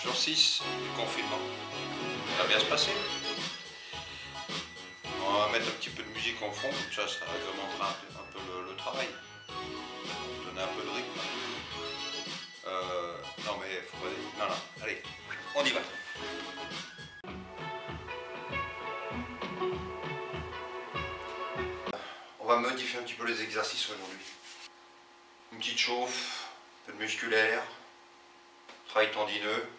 Jour 6 du confinement. Ça va bien se passer. On va mettre un petit peu de musique en fond, comme ça réglementera un peu le travail. Donner un peu de rythme. Non mais faut pas... Non, non, allez, on y va. On va modifier un petit peu les exercices aujourd'hui. Une petite chauffe, un peu de musculaire, travail tendineux,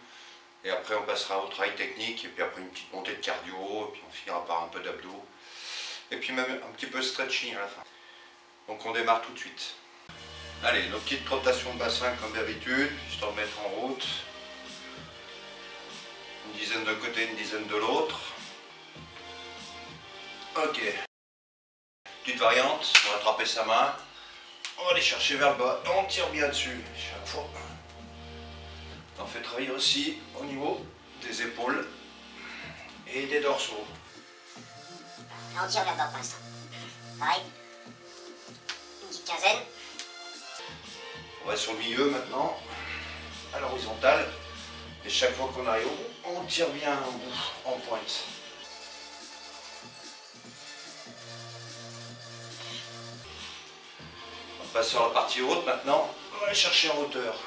et après on passera au travail technique, et puis après une petite montée de cardio, et puis on finira par un peu d'abdos, et puis même un petit peu de stretching à la fin. Donc on démarre tout de suite. Allez, nos petites rotations de bassin comme d'habitude, histoire de mettre en route. Une dizaine de côté, une dizaine de l'autre. Ok. Petite variante, on va attraper sa main. On va aller chercher vers le bas, on tire bien dessus chaque fois. On fait travailler aussi au niveau des épaules et des dorsaux. On tire vers le bas pour l'instant. Pareil. Une petite quinzaine. On va sur le milieu maintenant, à l'horizontale. Et chaque fois qu'on arrive au bout, on tire bien en bout, en pointe. On passe sur la partie haute maintenant. On va aller chercher en hauteur.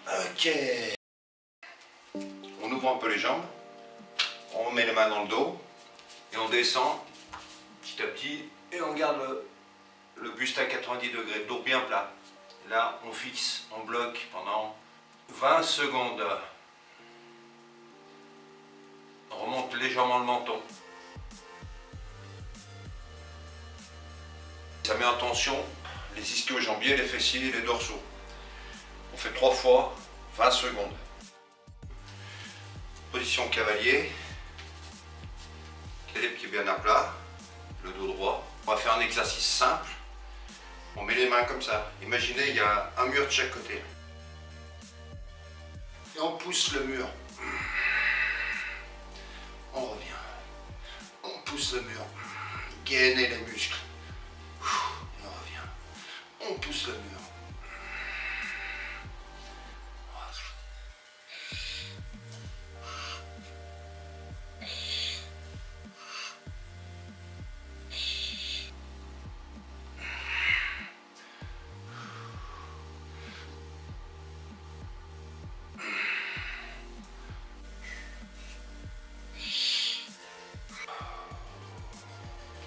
Ok. On ouvre un peu les jambes. On met les mains dans le dos. Et on descend petit à petit. Et on garde le buste à 90 degrés, dos bien plat. Là, on fixe, on bloque pendant 20 secondes. On remonte légèrement le menton. Ça met en tension les ischio-jambiers, les fessiers et les dorsaux. On fait 3 fois, 20 secondes. Position cavalier. Les pieds bien à plat, le dos droit. On va faire un exercice simple. On met les mains comme ça. Imaginez, il y a un mur de chaque côté. Et on pousse le mur. On revient. On pousse le mur. Gainer les muscles. Et on revient. On pousse le mur.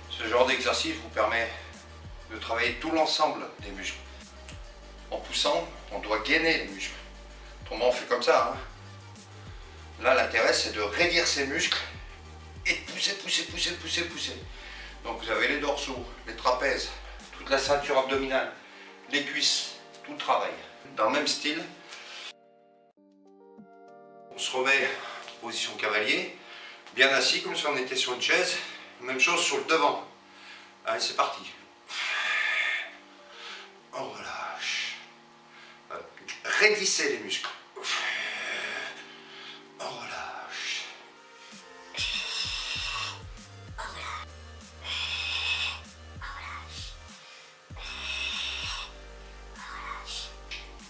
Ce genre d'exercice vous permet de travailler tout l'ensemble des muscles. En poussant, on doit gainer les muscles. Autrement, on fait comme ça. Hein. Là, l'intérêt, c'est de raidir ces muscles et de pousser, pousser, pousser, pousser, pousser. Donc, vous avez les dorsaux, les trapèzes, toute la ceinture abdominale, les cuisses, tout travaille. Dans le même style, on se remet en position cavalier, bien assis, comme si on était sur une chaise. Même chose sur le devant. Allez, c'est parti. On relâche. Raidissez les muscles. On relâche.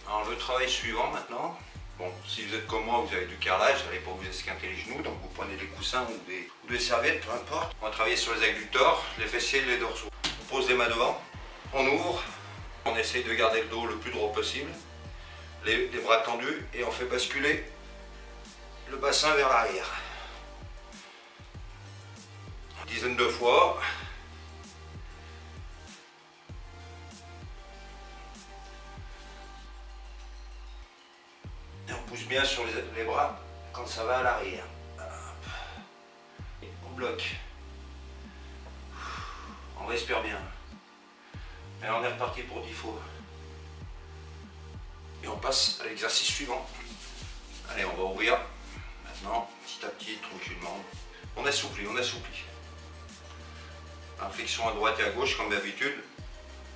Alors le travail suivant maintenant. Bon, si vous êtes comme moi, vous avez du carrelage, vous n'allez pas vous esquinter les genoux, donc vous prenez des coussins ou des serviettes, peu importe. On va travailler sur les adducteurs, les fessiers et les dorsaux. On pose les mains devant, on ouvre, on essaye de garder le dos le plus droit possible, les bras tendus, et on fait basculer le bassin vers l'arrière. Une dizaine de fois. Et on pousse bien sur les bras quand ça va à l'arrière. On bloque. On respire bien. Et on est reparti pour 10 fois. Et on passe à l'exercice suivant. Allez, on va ouvrir. Maintenant, petit à petit, tranquillement. On assouplit, on assouplit. Inflexion à droite et à gauche comme d'habitude.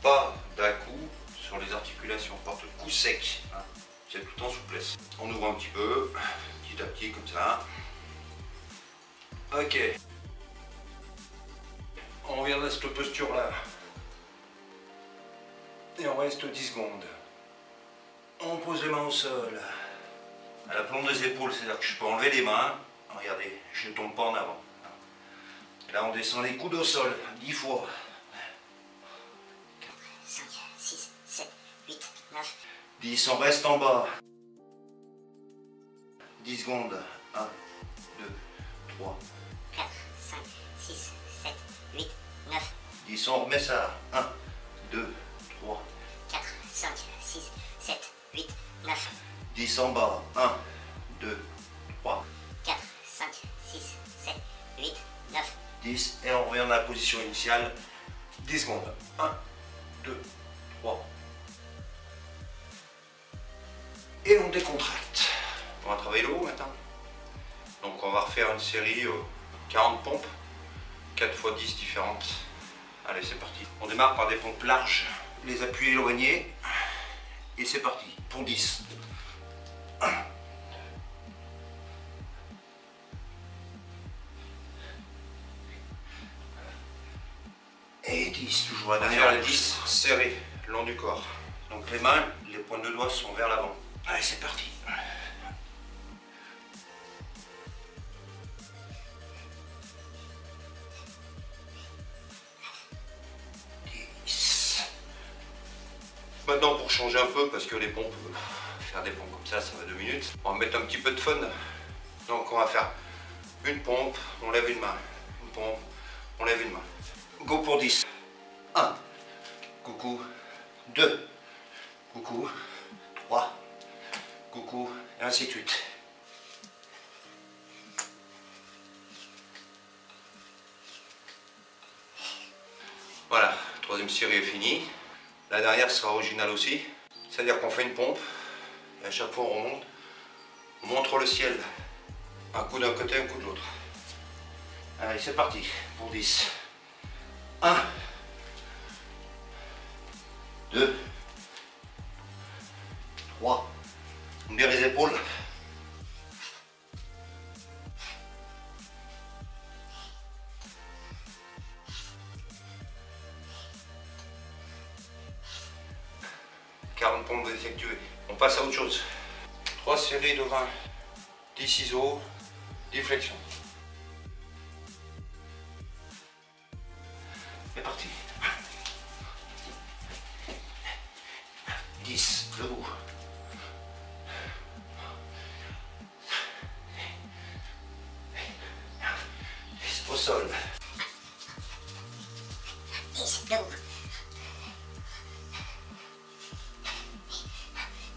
Pas d'un coup sur les articulations, pas de coup sec. Hein. C'est tout en souplesse. On ouvre un petit peu, petit à petit comme ça. Ok. On revient dans cette posture-là. Et on reste 10 secondes. On pose les mains au sol. À la plombe des épaules, c'est-à-dire que je peux enlever les mains. Regardez, je ne tombe pas en avant. Et là, on descend les coudes au sol, 10 fois. 5, 6, 7, 8, 9. 10, on reste en bas. 10 secondes. 1, 2, 3. 4, 5, 6, 7, 8, 9. 10, on remet ça. 1, 2, 3. 4, 5, 6, 7, 8, 9. 10 en bas. 1, 2, 3. 4, 5, 6, 7, 8, 9. 10 et on revient dans la position initiale. 10 secondes. 1, 2, 3. Et on décontracte. On va travailler le haut maintenant. Donc on va refaire une série 40 pompes, 4 x 10 différentes. Allez, c'est parti. On démarre par des pompes larges, les appuis éloignés. Et c'est parti pour 10. 1. Et 10, toujours la dernière. Les 10 serrés, le long du corps. Donc les mains, les pointes de doigts sont vers l'avant. Allez, c'est parti. 10. Maintenant, pour changer un peu, parce que les pompes, faire des pompes comme ça va 2 minutes. On va mettre un petit peu de fun. Donc on va faire une pompe, on lève une main. Une pompe, on lève une main. Go pour 10. 1. Coucou. 2. Coucou. 3. Coucou. Et ainsi de suite. Voilà, troisième série est finie. La dernière sera originale aussi. C'est-à-dire qu'on fait une pompe. Et à chaque fois on remonte. On montre le ciel. Un coup d'un côté, un coup de l'autre. Allez, c'est parti pour 10. 1, 2, 3, on met les épaules. 40 pompes effectuées. On passe à autre chose. 3 séries de 20, 10 ciseaux, 10 flexions. C'est parti. 10, debout. 10 au sol. 10, debout.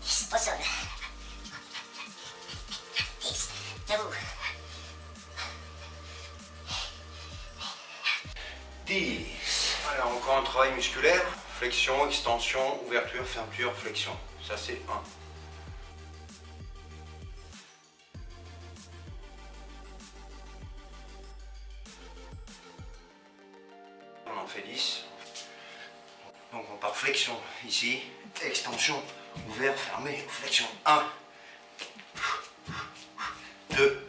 10 au sol. 10, debout. 10. Alors encore un travail musculaire. Flexion, extension, ouverture, fermeture, flexion. Ça c'est 1. On en fait 10. Donc on part flexion ici, extension, ouvert, fermé, flexion. 1, 2.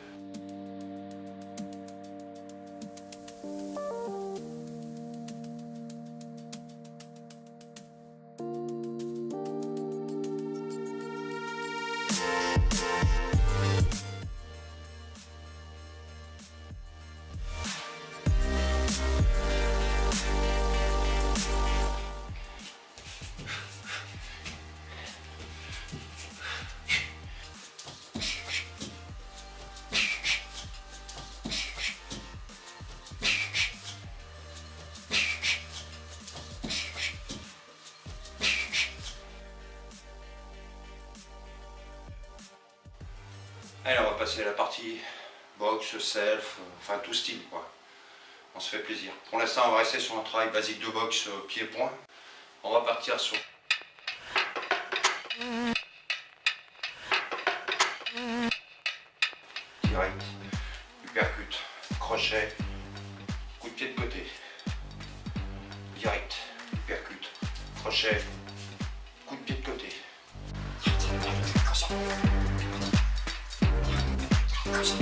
Allez, on va passer à la partie boxe, self, enfin tout style quoi. On se fait plaisir. Pour l'instant, on va rester sur un travail basique de boxe pied-point. On va partir sur direct, uppercut, crochet, coup de pied de côté. Direct, uppercut, crochet, coup de pied de côté. Crochet. Crochet.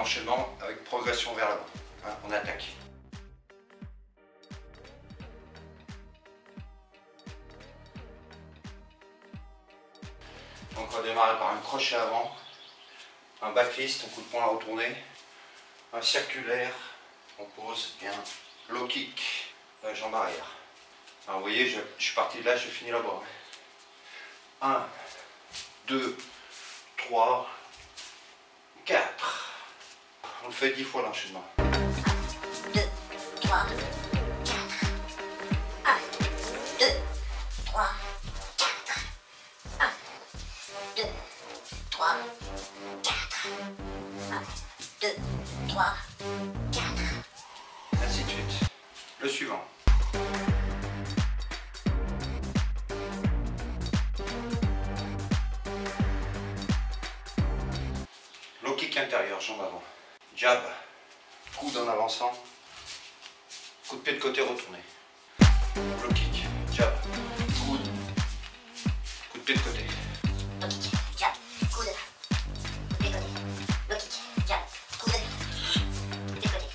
l'enchaînement avec progression vers l'avant. Hein, on attaque. Donc on va démarrer par un crochet avant, un backlist, un coup de poing à retourner, un circulaire, on pose et un low kick, la jambe arrière. Alors vous voyez, je suis parti de là, j'ai fini là-bas. 1, 2, 3, 4. On le fait 10 fois l'enchaînement. 1, 2, 3, 4. 1, 2, 3, 4. 1, 2, 3, 4. 1, 2, 3, 4. Ainsi de suite. Le suivant. Low kick intérieur, jambe avant. Jab, coude en avançant. Coup de pied de côté retourné. Low kick, jab, coude. Coup de pied de côté. Low kick, jab, coude. Coup de pied de côté. Low kick, jab, coude. Coup de pied de côté.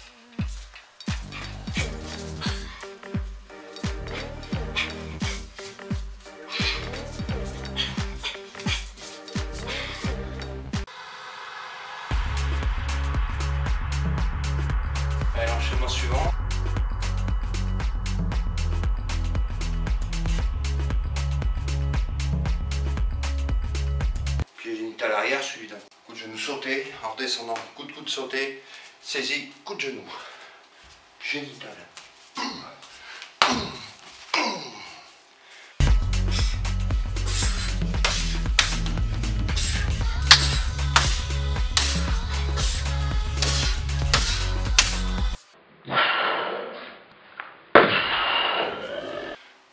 Allez, l'enchaînement suivant. Pied génital arrière suivi d'un coup de genou sauté, en redescendant, coup de coude sauté, saisie, coup de genou. Génital.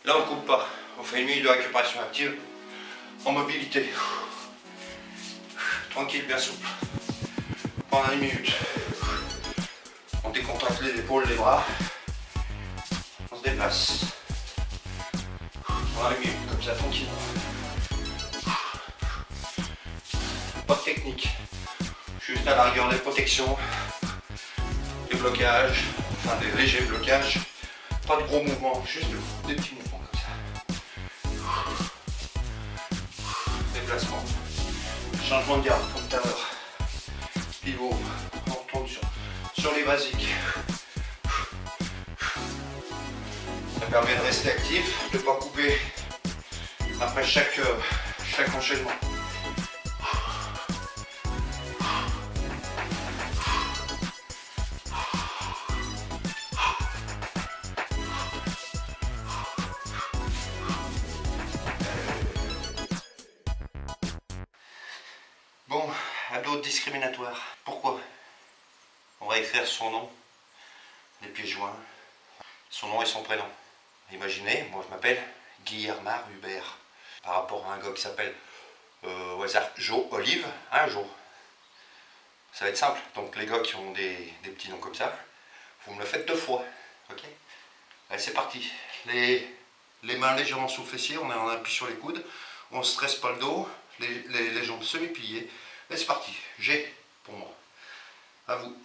Là on ne coupe pas, on fait une minute de récupération active en mobilité. Tranquille, bien souple. Pendant une minute. On décontracte les épaules, les bras. On se déplace. Pendant une minute, comme ça, tranquillement. Pas de technique. Juste à la rigueur des protections, des blocages, enfin des légers blocages. Pas de gros mouvements, juste des petits mouvements comme ça. Déplacement. Changement de garde comme tout à l'heure. Pivot. On retourne sur les basiques. Ça permet de rester actif, de ne pas couper après chaque enchaînement. Bon, abdos discriminatoires. Pourquoi? On va écrire son nom, les pieds joints, son nom et son prénom. Imaginez, moi je m'appelle Guillermard Hubert. Par rapport à un gars qui s'appelle au hasard Joe Olive, un Joe. Ça va être simple. Donc les gars qui ont des petits noms comme ça, vous me le faites 2 fois. Ok? Allez, c'est parti. Les mains légèrement sous le fessier, on appuie sur les coudes, on ne stresse pas le dos, les jambes semi-pliées. Et c'est parti. G pour moi. À vous.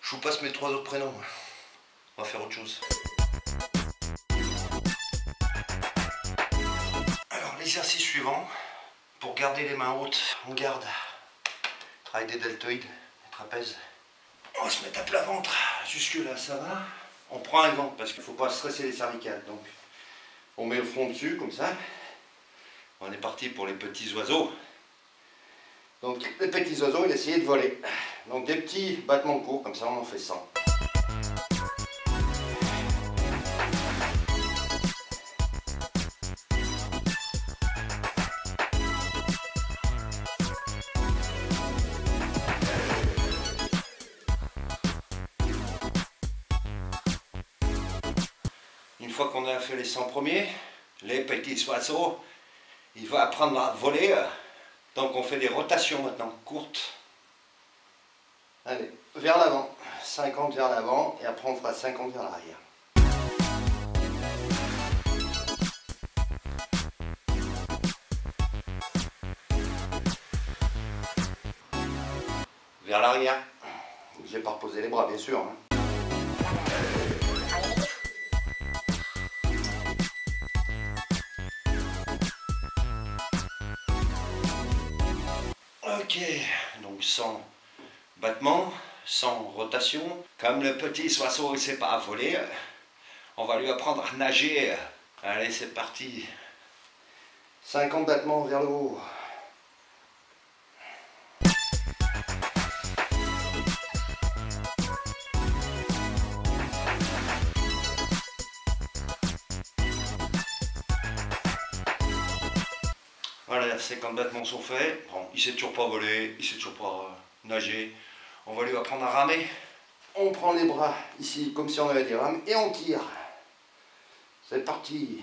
Je vous passe mes 3 autres prénoms. On va faire autre chose. Alors l'exercice suivant, pour garder les mains hautes, on garde. Travail des deltoïdes, des trapèzes. On va se mettre à plat ventre. Jusque là ça va. On prend un gant parce qu'il ne faut pas stresser les cervicales. Donc on met le front dessus comme ça. On est parti pour les petits oiseaux. Donc les petits oiseaux, il a essayé de voler. Donc des petits battements de cou, comme ça on en fait 100. Une fois qu'on a fait les 100 premiers, les petits oiseaux, il va apprendre à voler. Donc on fait des rotations maintenant, courtes. Allez, vers l'avant, 50 vers l'avant, et après on fera 50 vers l'arrière. Vers l'arrière. J'ai pas reposé les bras, bien sûr. Hein. Ok, donc 100 battements, 100 rotations. Comme le petit oiseau ne sait pas voler, on va lui apprendre à nager. Allez, c'est parti. 50 battements vers le haut. Voilà, 50 battements sont faits. Bon, il sait toujours pas voler, il sait toujours pas nager. On va lui apprendre à ramer. On prend les bras ici comme si on avait des rames et on tire. C'est parti.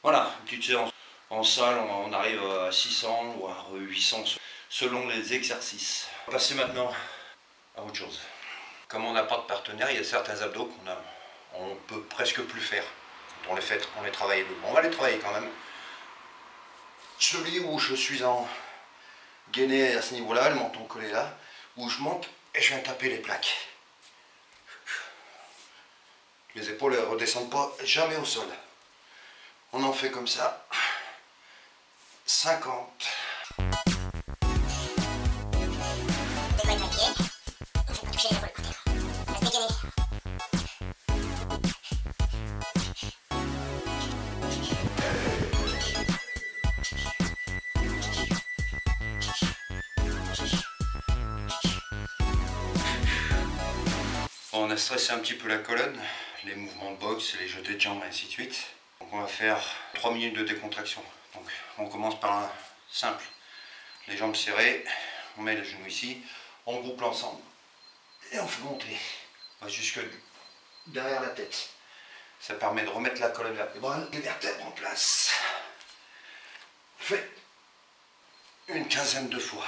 Voilà, une petite séance. En salle, on arrive à 600 ou à 800 selon les exercices. On va passer maintenant à autre chose. Comme on n'a pas de partenaire, il y a certains abdos qu'on peut presque plus faire. Quand on les fait, on les travaille. On va les travailler quand même. Celui où je suis en gainé à ce niveau-là, le menton collé là, où je monte et je viens taper les plaques. Les épaules ne redescendent pas jamais au sol. On en fait comme ça. 50. On a stressé un petit peu la colonne, les mouvements de boxe, les jetés de jambes et ainsi de suite. Donc on va faire 3 minutes de décontraction. Donc on commence par un simple. Les jambes serrées, on met le genou ici, on groupe l'ensemble. Et on fait monter jusque derrière la tête. Ça permet de remettre la colonne vertébrale, les vertèbres en place. On fait une quinzaine de fois.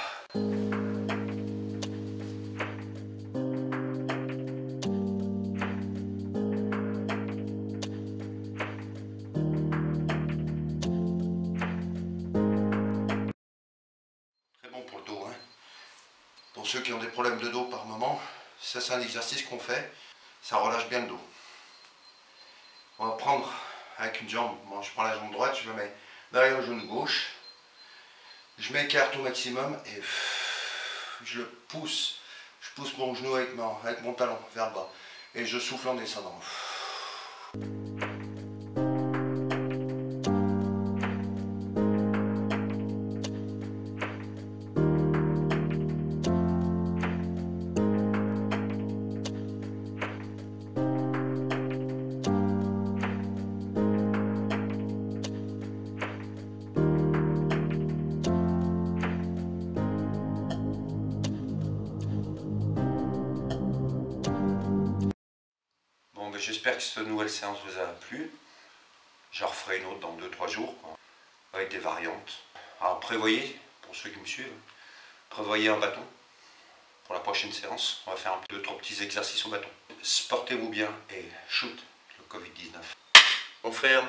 Pour le dos, hein. Pour ceux qui ont des problèmes de dos par moment, ça c'est un exercice qu'on fait, ça relâche bien le dos. On va prendre avec une jambe, bon, je prends la jambe droite, je la mets derrière le genou gauche, je m'écarte au maximum et je pousse mon genou avec mon talon vers le bas et je souffle en descendant. J'espère que cette nouvelle séance vous a plu. J'en referai une autre dans 2-3 jours avec des variantes. Alors prévoyez, pour ceux qui me suivent, prévoyez un bâton pour la prochaine séance. On va faire 2-3 petits exercices au bâton. Portez-vous bien et shoot le Covid-19. On ferme.